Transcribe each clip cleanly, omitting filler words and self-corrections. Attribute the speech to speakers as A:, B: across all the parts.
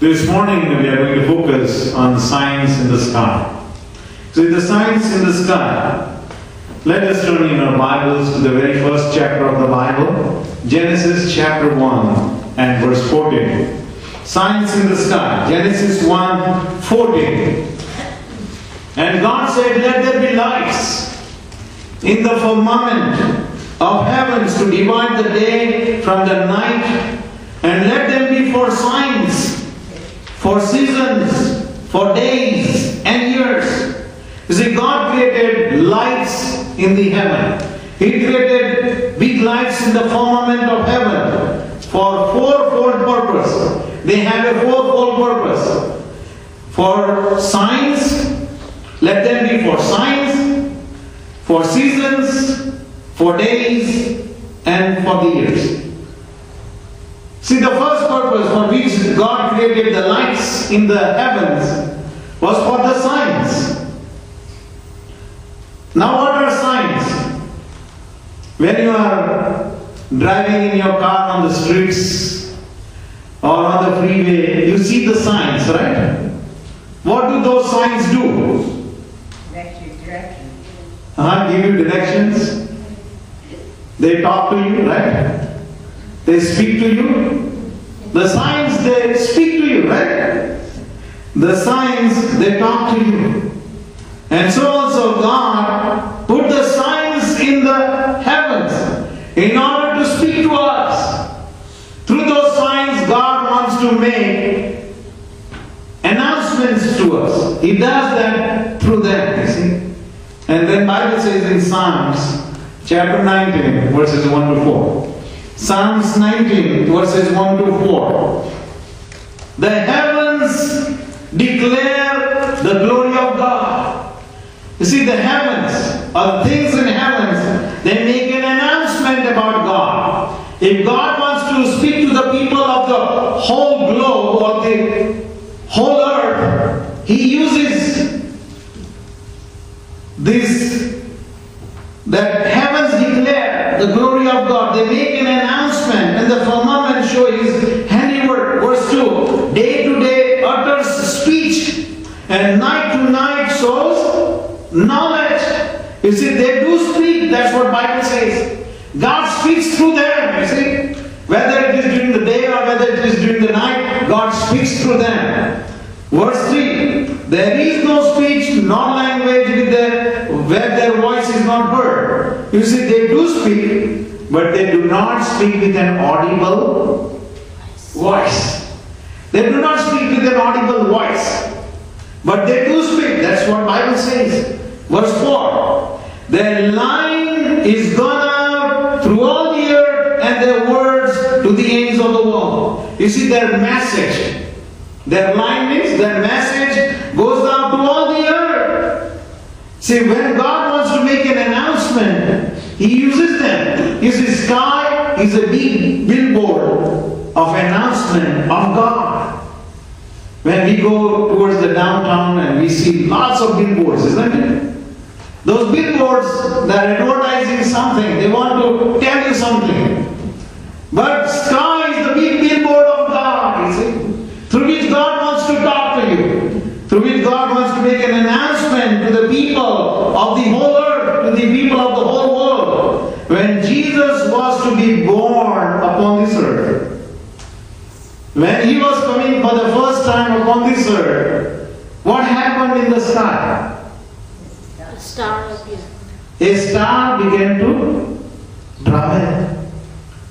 A: This morning we are going to focus on signs in the sky. So the signs in the sky, let us turn in our Bibles to the very first chapter of the Bible, Genesis chapter 1 and verse 14. Signs in the sky, Genesis 1:14. And God said, let there be lights in the firmament of heavens to divide the day from the night, and let them be for signs, for seasons, for days and years. You see, God created lights in the heaven. He created big lights in the firmament of heaven for fourfold purpose. They have a fourfold purpose. For signs, let them be for signs, for seasons, for days, and for the years. See, the first purpose for which God created the lights in the heavens was for the signs. Now, what are signs? When you are driving in your car on the streets or on the freeway, you see the signs, right? What do those signs do?
B: Directions.
A: Give you directions. They talk to you, right? They speak to you. The signs, they speak to you, right? The signs, they talk to you. And so also God put the signs in the heavens in order to speak to us. Through those signs, God wants to make announcements to us. He does that through them, you see. And then Bible says in Psalms chapter 19, verses 1 to 4. Psalms 19, verses 1 to 4. The heavens declare the glory of God. You see, the heavens, or things in heavens, they make an announcement about God. If God wants to speak to the people of the whole globe or the whole earth, He uses this, that heavens declare the glory of God. They make an announcement, and the firmament shows His handiwork. Verse 2, day to day utters speech, and night to night shows knowledge. You see, they do speak. That's what Bible says. God speaks through them, you see. Whether it is during the day or whether it is during the night, God speaks through them. Verse 3, there is no speech nor language where their voice is not heard. You see, they do speak, but they do not speak with an audible voice. They do not speak with an audible voice, but they do speak. That's what Bible says. Verse 4, their line is gone out through all the earth, and their words to the ends of the world. You see, their message, their line means their message goes out to all the earth. See, when God wants to make an announcement, He uses them. You see, sky is a big billboard of announcement of God. When we go towards the downtown and we see lots of billboards, isn't it? Those billboards, they're advertising something. They want to tell you something. But sky is the big billboard of God, you see, through which God wants to talk to you, through which God wants to make an announcement to the people of the whole earth, to the people of the whole world. When Jesus was to be born upon this earth, when He was coming for the first time upon this earth, what happened in the sky?
B: A star appeared.
A: A star began to travel.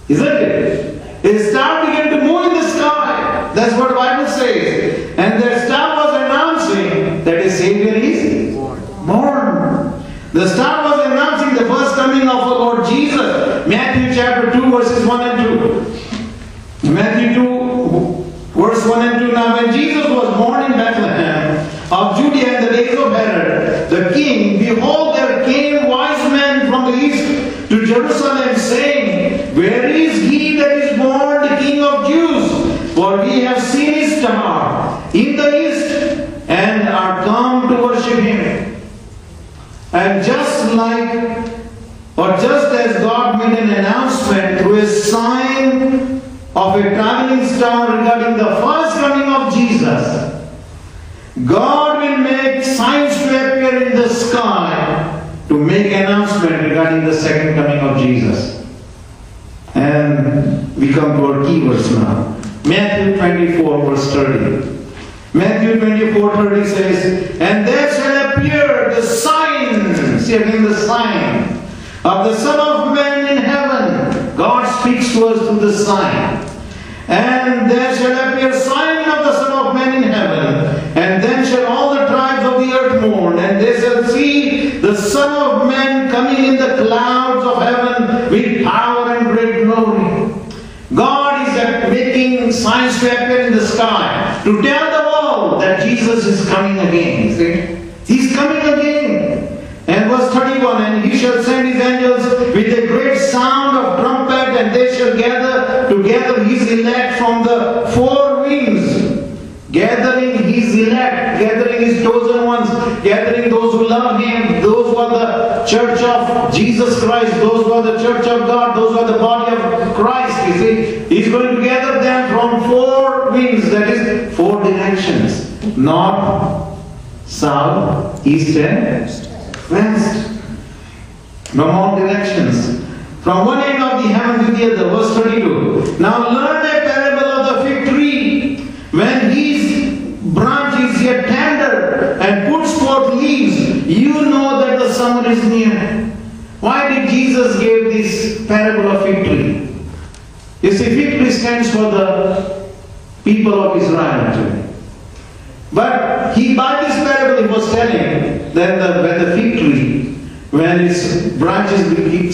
A: Isn't it? A star began to move in the sky. That's what the Bible says. And that star was announcing that a Savior is born. The star was announcing the first coming of our Lord Jesus. Matthew chapter 2, verses 1 and 2. Matthew 2, verse 1 and 2. Now when Jesus was born in Bethlehem of Judea in the days of Herod the king, behold, there came wise men from the east to Jerusalem, saying, where is He that is born the King of Jews? For we have seen His star in the east, and are come to worship Him. And just as God made an announcement through a sign of a traveling star regarding the first coming of Jesus, God will make signs to appear in the sky to make announcement regarding the second coming of Jesus. And we come to our key verse now. Matthew 24 verse 30. Matthew 24:30 says, and there shall appear the sign, see again the sign, of the Son of Man in heaven. God speaks to us through the sign. And there shall appear sign of the Son of Man in heaven, and then shall all the tribes of the earth mourn, and they shall see the Son of Man coming in the clouds of heaven with power and great glory. God is making signs to appear in the sky to tell the world that Jesus is coming again. See? He's coming again. And verse 31, and he shall send his angels with a great sound of trumpet, and they shall gather together his elect from the four winds. Gathering his elect, gathering his chosen ones, gathering those who love him, those who are the church of Jesus Christ, those who are the church of God, those who are the body of Christ, you see. He's going to gather them from four winds, that is, four directions. North, south, east and west. From all directions. From one end of the heaven to the other. Verse 32. Now learn a parable of the fig tree. When his branch is yet tender and puts forth leaves, you know that the summer is near. Why did Jesus give this parable of fig tree? You see, fig tree stands for the people of Israel actually. But by this parable he was telling that when the fig tree, when its branches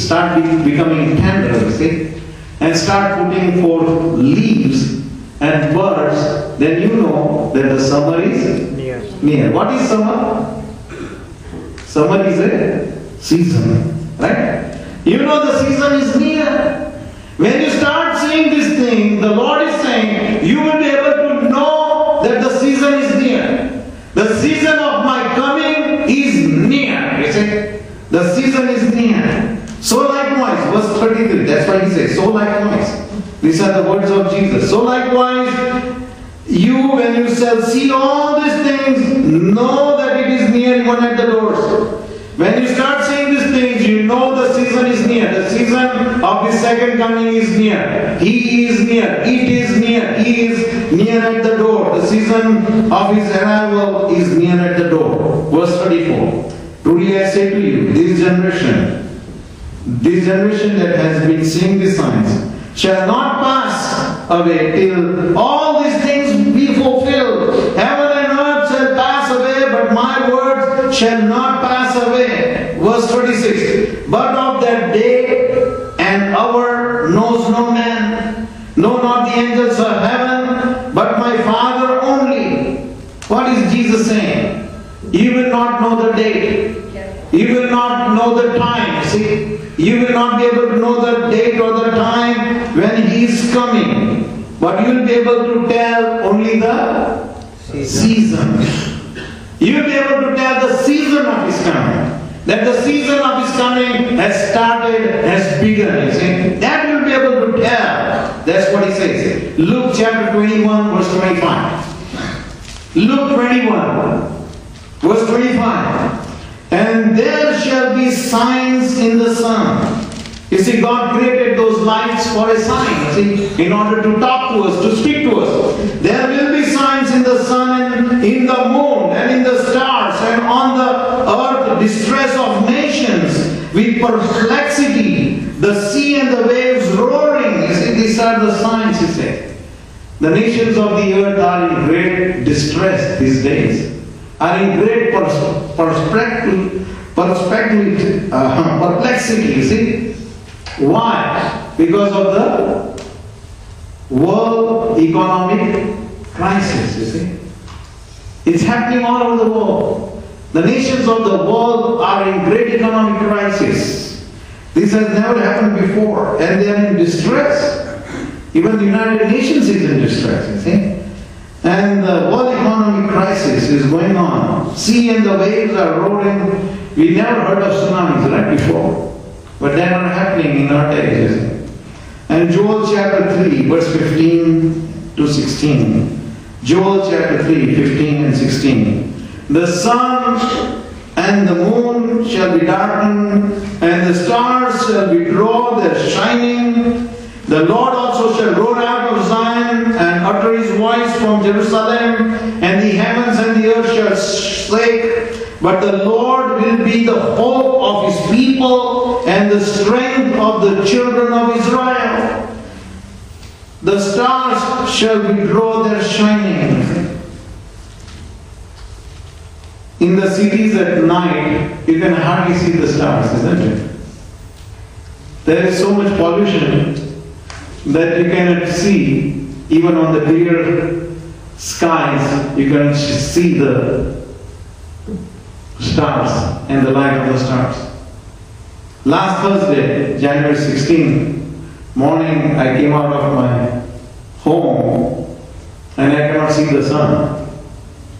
A: start becoming tender, you see, and start putting forth leaves and birds, then you know that the summer is near. What is summer? Summer is a season, right? You know the season is near. When you start seeing this thing, the Lord is saying, you will be able to know that the season is near. The season of my coming is near. You see? The season is near. So likewise, verse 33, that's why he says, so likewise. These are the words of Jesus. So likewise, you, when you shall see all these things, know that it is near, even at the doors. When you start seeing these things, you know the season is near. The season of the second coming is near. He is near. It is near. He is near at the door. The season of his arrival is near at the door. Verse 34. Truly I say to you, this generation that has been seeing the signs, shall not pass away till all these things be fulfilled. Heaven and earth shall pass away, but my words shall not pass away. Verse 26. But of that day and hour knows no man, no not the angels of heaven, but my Father only. What is Jesus saying? You will not know the date. You will not know the time. See, you will not be able to know the date or the time when he is coming. But you will be able to tell only the season. You will be able to tell the season of his coming. That the season of his coming has started, has begun. You see, that you will be able to tell. That's what he says. Luke chapter 21, verse 25. Luke 21, verse 25. And there shall be signs in the sun. You see, God created those lights for a sign, see, in order to talk to us, to speak to us. There will be signs in the sun and in the moon and in the stars and on the earth, distress of nations with perplexity, the sea and the waves roaring. You see, these are the signs, he said. The nations of the earth are in great distress these days. Are in great perplexity, you see. Why? Because of the world economic crisis, you see. It's happening all over the world. The nations of the world are in great economic crisis. This has never happened before, and they are in distress. Even the United Nations is in distress, you see. And the world economic crisis is going on. Sea and the waves are roaring. We never heard of tsunamis right before. But they are happening in our days. And Joel chapter 3, verse 15 to 16. Joel chapter 3, 15 and 16. The sun and the moon shall be darkened, and the stars shall withdraw their shining. The Lord also shall roar out of Zion and utter his voice from Jerusalem, and the heavens and the earth shall shake. But the Lord will be the hope of his people and the strength of the children of Israel. The stars shall withdraw their shining. In the cities at night, you can hardly see the stars, isn't it? There is so much pollution that you cannot see, even on the clear skies, you cannot see the stars and the light of the stars. Last Thursday, January 16th, morning, I came out of my home and I cannot see the sun.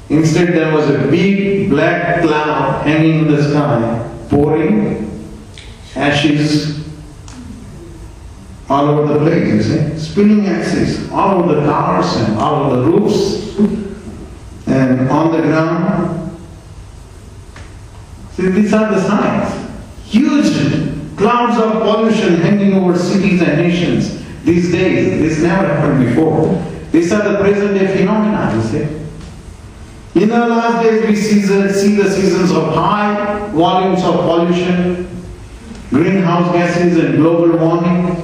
A: Instead, there was a big black cloud hanging in the sky, pouring ashes all over the place, you see, spilling ashes all over the cars and all over the roofs and on the ground. See, these are the signs. Huge clouds of pollution hanging over cities and nations these days. This never happened before. These are the present day phenomena, you see. In the last days, we see the seasons of high volumes of pollution, greenhouse gases, and global warming.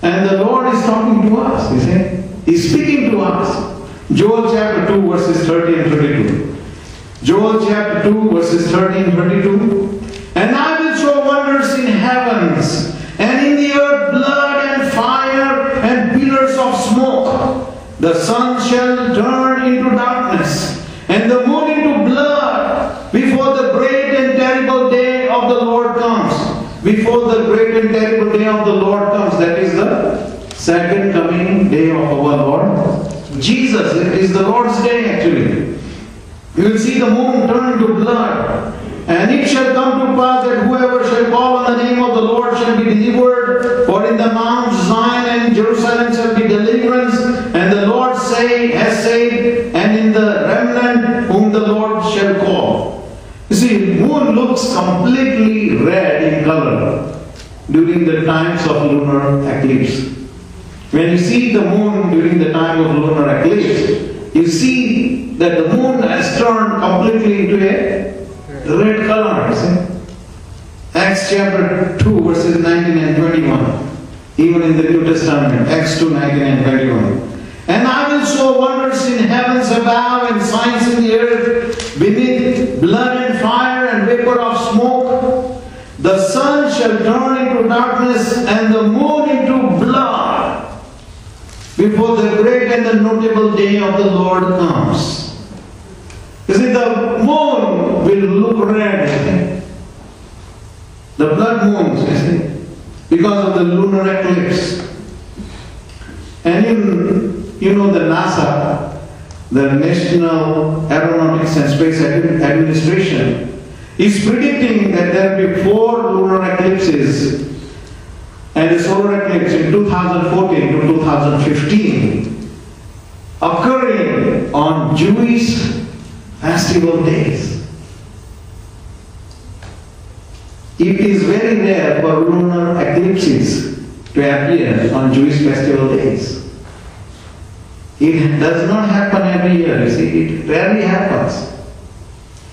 A: And the Lord is talking to us, you see. He's speaking to us. Joel chapter 2, verses 30 and 32. Joel chapter 2, verses 30 and 32. And I will show wonders in heavens, and in the earth blood and fire and pillars of smoke. The sun shall turn into darkness, and the moon into blood, before the great and terrible day of the Lord comes. Before the great and terrible day of the Lord comes, that is the second coming day of our Lord Jesus. It is the Lord's day actually. You will see the moon turn to blood. And it shall come to pass that whoever shall call on the name of the Lord shall be delivered. For in the Mount Zion and Jerusalem shall be deliverance. And the Lord has said, and in the remnant whom the Lord shall call. You see, moon looks completely red in color during the times of lunar eclipse. When you see the moon during the time of lunar eclipse, you see that the moon has turned completely into a red color. See? Acts chapter 2, verses 19 and 21. Even in the New Testament, Acts 2, 19 and 21. And I will show wonders in heavens above and signs in the earth beneath, blood and fire and vapor of smoke. The sun shall turn into darkness and the moon into blood before the great and the notable day of the Lord comes. You see, the moon will look red, the blood moons, you see, because of the lunar eclipse. And you know the NASA, the National Aeronautics and Space Administration, is predicting that there will be 4 lunar eclipses and a solar eclipse in 2014 to 2015 occurring on Jewish festival days. It is very rare for lunar eclipses to appear on Jewish festival days. It does not happen every year, you see, it rarely happens.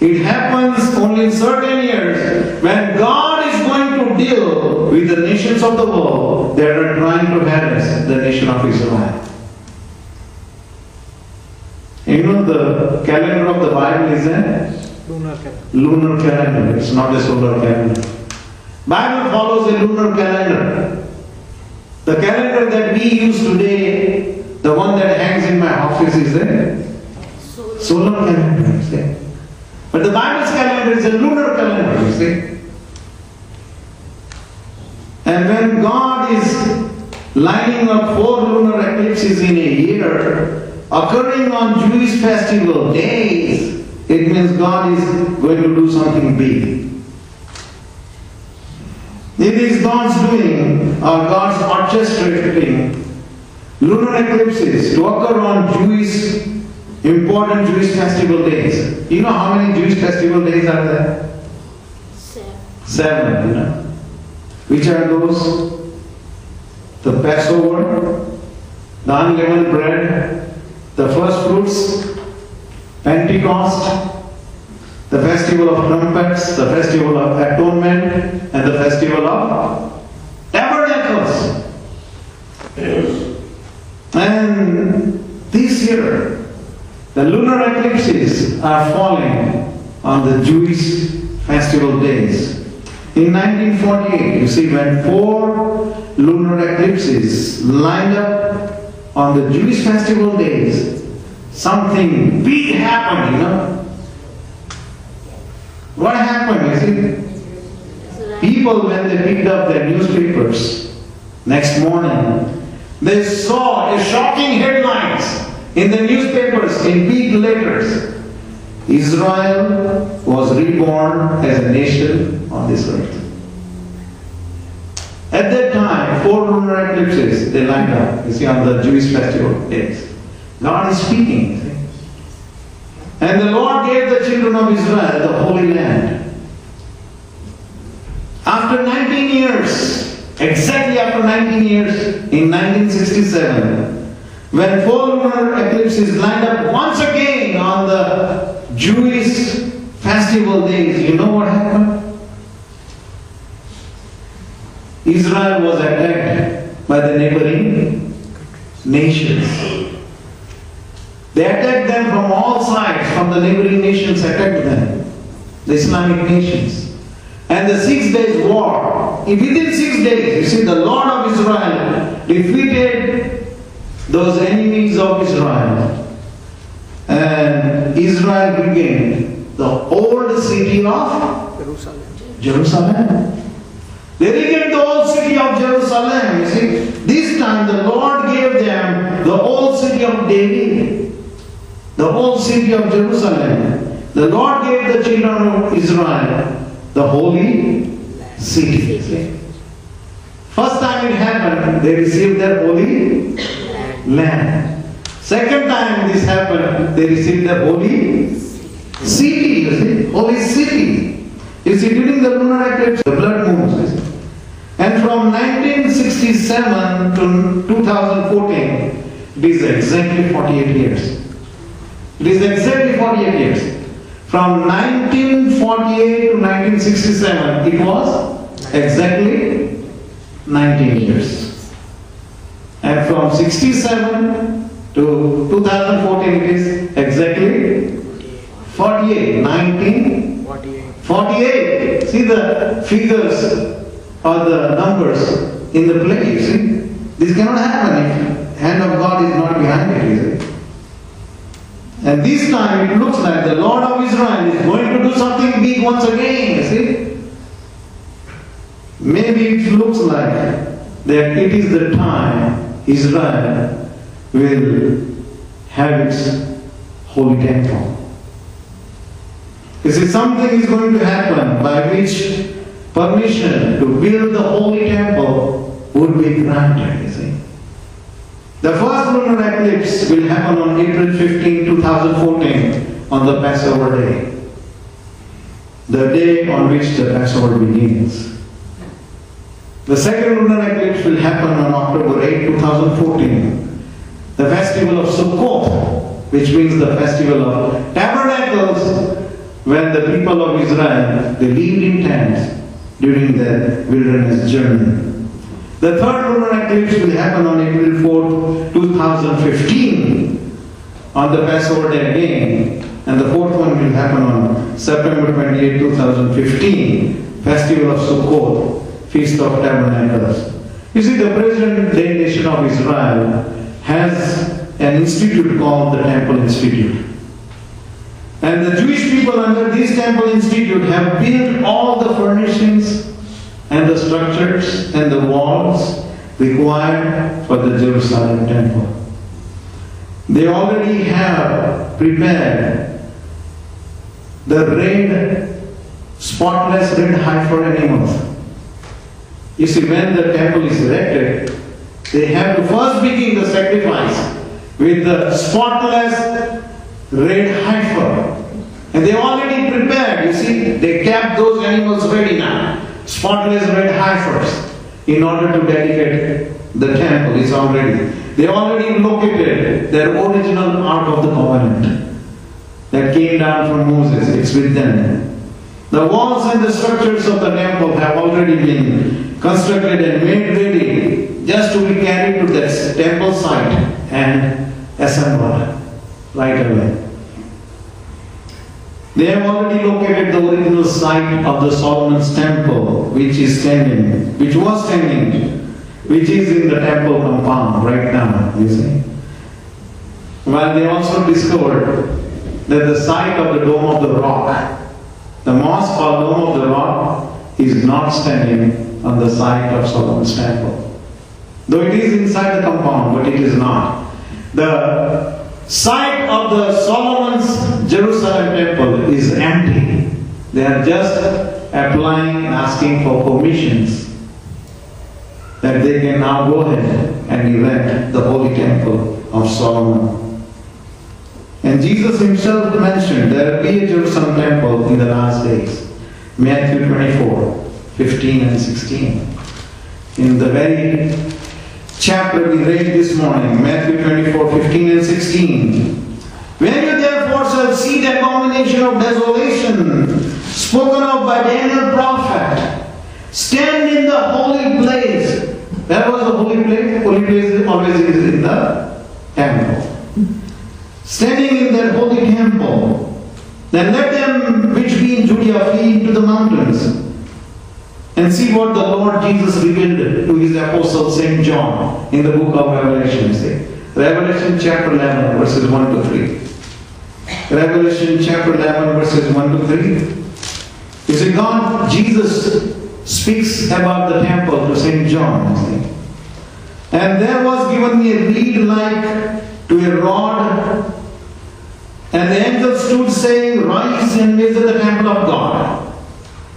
A: It happens only in certain years when God is going to deal with the nations of the world that are trying to harass the nation of Israel. You know, the calendar of the Bible is a lunar calendar. It's not a solar calendar. Bible follows a lunar calendar. The calendar that we use today, the one that hangs in my office, is a solar calendar. You see? But the Bible's calendar is a lunar calendar. You see? And when God is lining up 4 lunar eclipses in a year, occurring on Jewish festival days, it means God is going to do something big. It is God's doing, or God's orchestrating, lunar eclipses to occur on important Jewish festival days. You know how many Jewish festival days are there?
B: 7.
A: 7, you know. Which are those? The Passover, the unleavened bread, the first fruits, Pentecost, the festival of trumpets, the festival of atonement, and the festival of tabernacles. And this year, the lunar eclipses are falling on the Jewish festival days. In 1948, you see, when 4 lunar eclipses lined up on the Jewish festival days, something big happened, you know. What happened, you see? People, when they picked up their newspapers next morning, they saw a shocking headlines in the newspapers in big letters. Israel was reborn as a nation on this earth. At that time, 4 lunar eclipses, they lined up, you see, on the Jewish festival days. God is speaking, you see. And the Lord gave the children of Israel the Holy Land. After 19 years, exactly after 19 years, in 1967, when 4 lunar eclipses lined up once again on the Jewish festival days, you know what happened? Israel was attacked by the neighboring nations. They attacked them from all sides, from the neighboring nations attacked them, the Islamic nations. And the 6 days war, within 6 days, you see, the Lord of Israel defeated those enemies of Israel. And Israel regained the old city of Jerusalem. They regained the old city of Jerusalem, you see. This time the Lord gave them the old city of David. The old city of Jerusalem. The Lord gave the children of Israel the holy city. First time it happened, they received their holy land. Second time this happened, they received the holy city. You see, holy city. You see, during the lunar eclipse, the blood moves. You see. And from 1967 to 2014, it is exactly 48 years. It is exactly 48 years. From 1948 to 1967, it was exactly 19 years. And from 67 to 2014, it is exactly 48. 1948. See the figures or the numbers in the play, you see. This cannot happen if the hand of God is not behind it, you see. And this time it looks like the Lord of Israel is going to do something big once again, you see. Maybe it looks like that it is the time Israel will have its holy temple. You see, something is going to happen by which permission to build the holy temple would be granted, you see. The first lunar eclipse will happen on April 15, 2014 on the Passover day. The day on which the Passover begins. The second lunar eclipse will happen on October 8, 2014. The festival of Sukkot, which means the festival of tabernacles, when the people of Israel, they lived in tents during the wilderness journey. The third lunar eclipse will happen on April 4, 2015 on the Passover day again. And the fourth one will happen on September 28, 2015, Festival of Sukkot, Feast of Tabernacles. You see, the present day nation of Israel has an institute called the Temple Institute. And the Jewish people under this Temple Institute have built all the furnishings and the structures and the walls required for the Jerusalem temple. They already have prepared the spotless red heifer animals. You see, when the temple is erected, They have to first begin the sacrifice with the spotless red heifer. And they already prepared, you see, they kept those animals ready now. Spotless red heifers in order to dedicate the temple is already. They already located their original Ark of the Covenant that came down from Moses. It's with them. The walls and the structures of the temple have already been constructed and made ready just to be carried to that temple site and assembled right away. They have already located the original site of the Solomon's temple, which was standing, which is in the temple compound right now, you see. While they also discovered that the site of the Dome of the Rock, the mosque or Dome of the Rock, is not standing on the site of Solomon's temple. Though it is inside the compound, but it is not. The site of the Solomon's Jerusalem temple is empty. They are just applying, asking for permissions that they can now go ahead and erect the holy temple of Solomon. And Jesus himself mentioned there will be a Jerusalem temple in the last days. Matthew 24, 15 and 16. In the very chapter we read this morning, Matthew 24, 15 and 16. When you therefore shall see the abomination of desolation spoken of by Daniel prophet, stand in the holy place. Where was the holy place? Holy place always is in the temple. Standing in that holy temple, then let them which be in Judea flee into the mountains. And see what the Lord Jesus revealed to his apostle St. John in the book of Revelation. See? Revelation chapter 11 verses 1 to 3. Revelation chapter 11 verses 1 to 3. You see, Jesus speaks about the temple to St. John. See? And there was given me a reed like to a rod, and the angel stood saying, rise and measure the temple of God,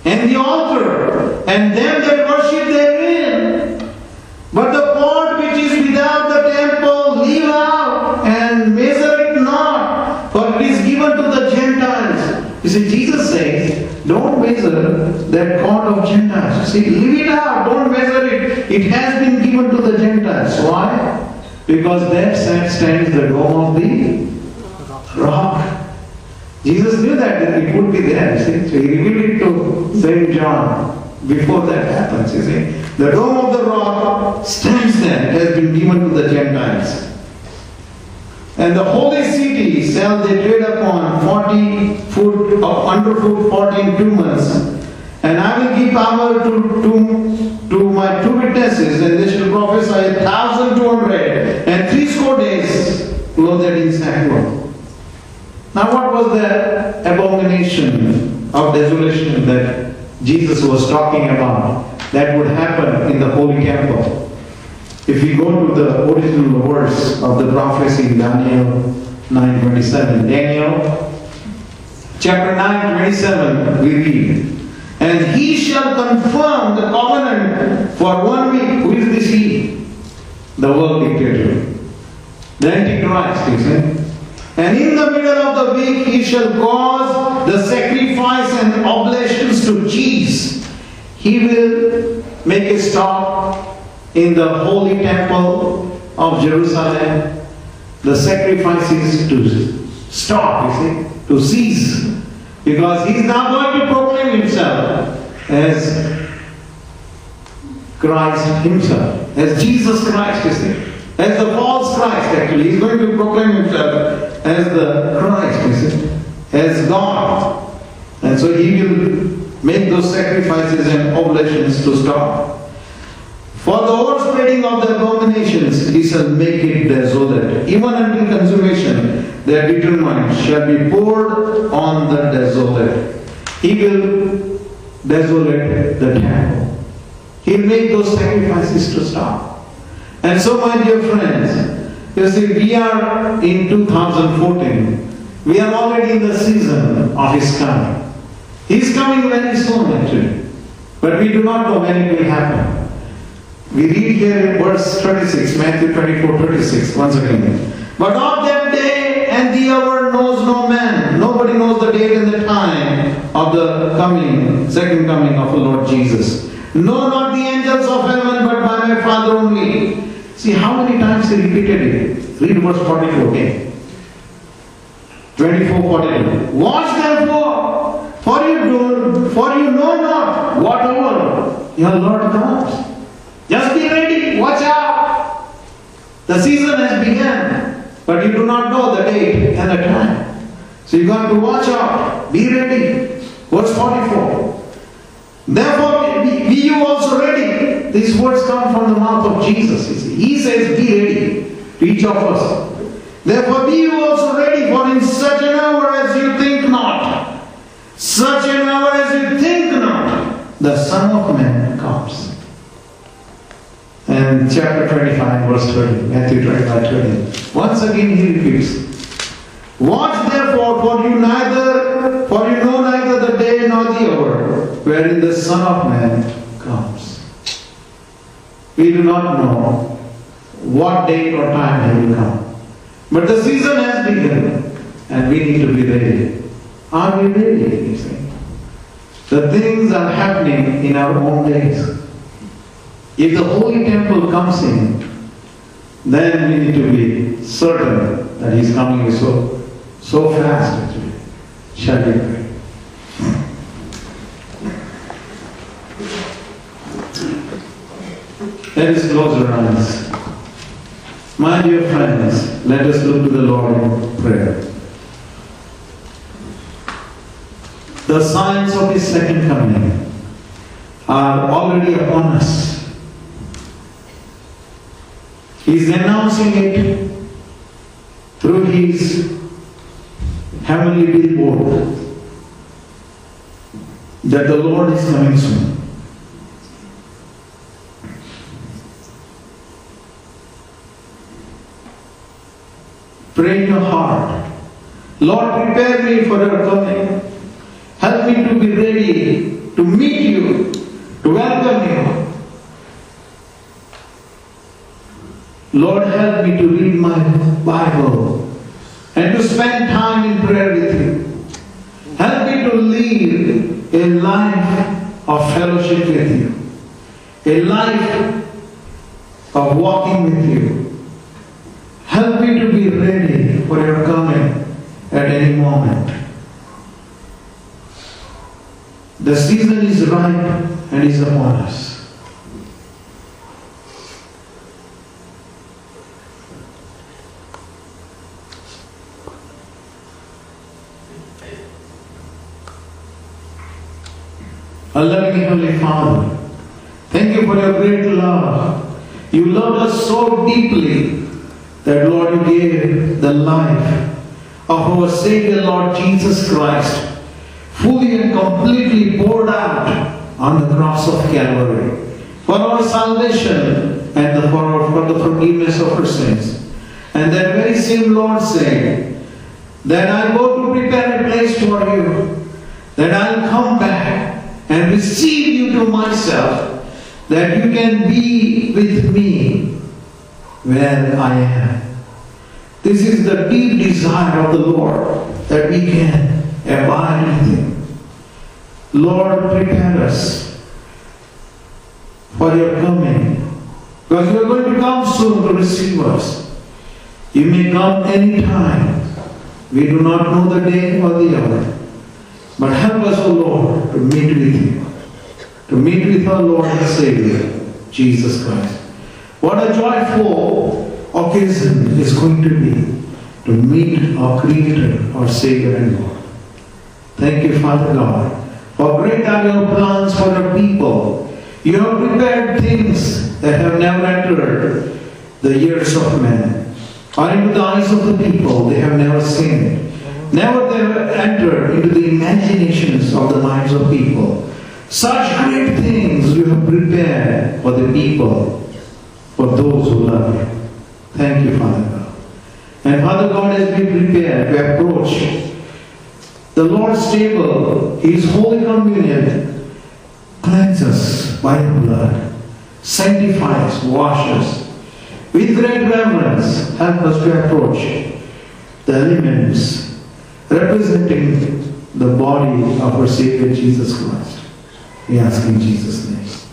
A: and the altar, and them that worship therein. But the part which is without the temple, leave out, and measure it not, for it is given to the Gentiles. You see, Jesus says, don't measure that court of Gentiles. You see, leave it out, don't measure it. It has been given to the Gentiles. Why? Because there stands the dome of the rock. Jesus knew that it would be there, see? So he revealed it to St. John before that happens, you see. The dome of the rock stands there. It has been given to the Gentiles. And the holy city shall they tread upon 40 foot of underfoot 14 months. And I will give power to my two witnesses, and they shall prophesy 1,200 and 60 days clothed in sackcloth. Now what was the abomination of desolation that Jesus was talking about that would happen in the holy temple? If we go to the original verse of the prophecy in Daniel 9:27, Daniel chapter 9:27, we read, and he shall confirm the covenant for 1 week. Who is this he? The world dictator, the Antichrist, you see. And in the middle of the week he shall cause the sacrifice and oblations to cease. He will make a stop in the holy temple of Jerusalem. The sacrifices to stop, you see, to cease. Because he is now going to proclaim himself as Christ himself, as Jesus Christ, you see. As the false Christ, actually. He's going to proclaim himself as the Christ, you see, as God. And so he will make those sacrifices and oblations to stop. For the overspreading of the abominations, he shall make it desolate. Even until consummation, their determined shall be poured on the desolate. He will desolate the temple. He'll make those sacrifices to stop. And so, my dear friends, you see, we are in 2014. We are already in the season of his coming. He is coming very soon, actually. But we do not know when it will happen. We read here in verse 36, Matthew 24:36, once again. But of that day and the hour knows no man. Nobody knows the date and the time of the second coming of the Lord Jesus. No, not the angels of heaven, but by my Father only. See how many times he repeated it. Read verse 42 again. 24:42. Watch therefore, for you know not what hour your Lord comes. Just be ready, watch out. The season has begun, but you do not know the date and the time. So you got to watch out, be ready. Verse 44. Therefore, be you also ready. These words come from the mouth of Jesus. He says, be ready to each of us. Therefore, be you also ready, for in such an hour as you think not, such an hour as you think not, the Son of Man comes. And chapter 25, verse 20, Matthew 25:20. Once again he repeats, watch therefore, for you know neither the day nor the hour wherein the Son of Man comes. We do not know what date or time he will come. But the season has begun and we need to be ready. Are we ready? You see? The things are happening in our own days. If the Holy Temple comes in, then we need to be certain that He's coming so fast actually. Shall we pray? Let us close our eyes. My dear friends, let us look to the Lord in prayer. The signs of His second coming are already upon us. He's announcing it through His heavenly billboard that the Lord is coming soon. Pray in your heart, Lord, prepare me for your coming. Help me to be ready to meet you, to welcome you. Lord, help me to read my Bible and to spend time in prayer with you. Help me to live a life of fellowship with you, a life of walking with you. Help me to be ready for your coming at any moment. The season is ripe and is upon us. Our loving Heavenly Father, thank you for your great love. You loved us so deeply that, Lord, you gave the life of our Savior, Lord Jesus Christ, fully and completely poured out on the cross of Calvary for our salvation and for the forgiveness of our sins. And that very same Lord said that I go to prepare a place for you, that I'll come back and receive you to myself, that you can be with me where I am. This is the deep desire of the Lord, that we can abide with Him. Lord, prepare us for your coming, because you are going to come soon to receive us. You may come any time. We do not know the day or the hour. But help us, O Lord, to meet with you, to meet with our Lord and Savior, Jesus Christ. What a joyful occasion is going to be to meet our Creator, our Savior and Lord. Thank you, Father God, for great are your plans for your people. You have prepared things that have never entered the ears of men, or into the eyes of the people. They have never seen it. Never they have entered into the imaginations of the minds of people. Such great things you have prepared for the people, for those who love you. Thank you, Father God. And Father God, as we prepare to approach the Lord's table, His Holy Communion, cleanse us by your blood. sanctify us, wash us. With great reverence, help us to approach the elements representing the body of our Savior Jesus Christ. We ask in Jesus' name.